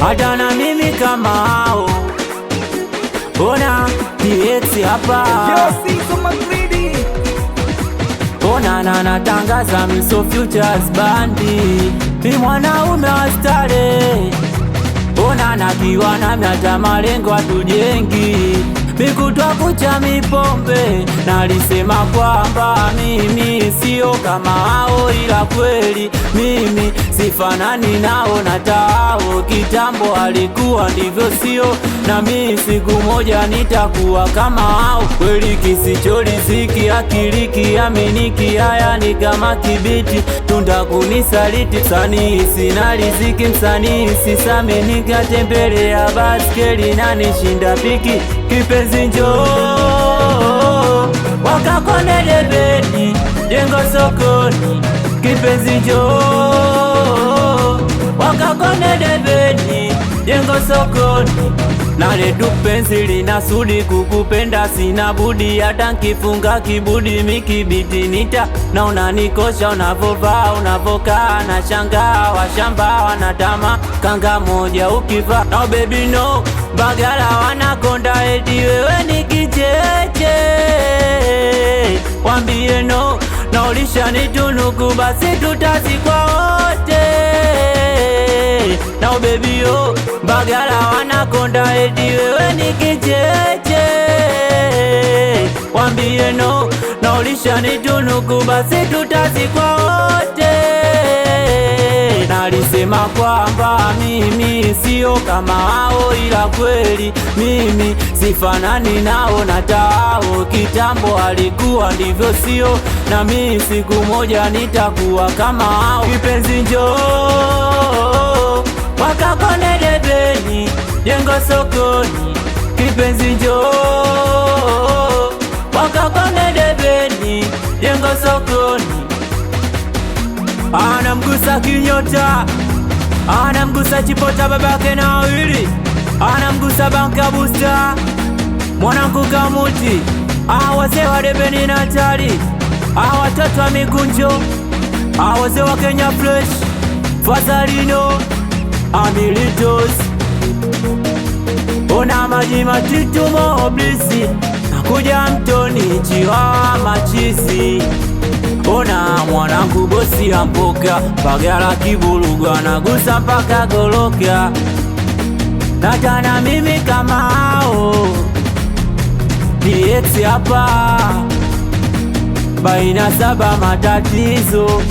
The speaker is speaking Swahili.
hata na mimi kama hao. Ona DX hapa, ona na natangaza Miso Futures bandi, mi mwanaume wa stare. Ona na kiwana mnata malengo atujengi, mikutwa kucha mipombe. Nalisema kwamba mimi sio kama hao, ila kweli mimi sifanani nao na tao. Kitambo alikuwa ndivyo sio, na mimi siku moja nitakuwa kama hao. Kweli kisicho riziki akiliki aminiki, haya ni kama kibiti tunda kunisaliti. Msanii sina riziki, msanii sisaminika, tembelea baskeli na nishinda piki. Kipenzi njoo wakakone debeni jengo sokoni, kipenzi njoo wakakone debeni jengo sokoni. Naletu penzi lina sudi kukupenda sina budi, hata nkifunga kibudi mikibiti nita. Na unanikosha unavovaa unavokaa, na shangaa washamba wanatama kanga moja ukivaa. No baby no, Bagala wanakonda eti wewe ni kicheche. Wambie no, na ulisha nitunuku basi tutazikwa wote. Now baby yo, Bagala wanakonda eti wewe ni kicheche. Wambie no, na ulisha nitunuku basi tutazikwa wote. Nalisema kwamba mimi sio kama hao, ila kweli mimi sifanani nao na tao. Kitambo alikuwa ndivyo sio, na mimi siku moja nitakuwa kama hao. Kipenzi njoo wakakone debeni jengo sokoni, kipenzi njoo wakakone debeni jengo sokoni. Anamgusa kinyota, anamgusa chipota babake na wawili, anamgusa banka busta mwanangu kamuti. Wazee wa debeni na tari, watoto wa mikunjo, wazee wa Kenya fresh, Fazalino, Amilitos. Ona maji matitu moblisi, nakuja mtoni chiwa machizi. Ona mwanangu bosi ya mpoka, Bagala kibuluga nagusa mpaka goloka. Natana mimi kama hao, DX hapa baina saba matatizo.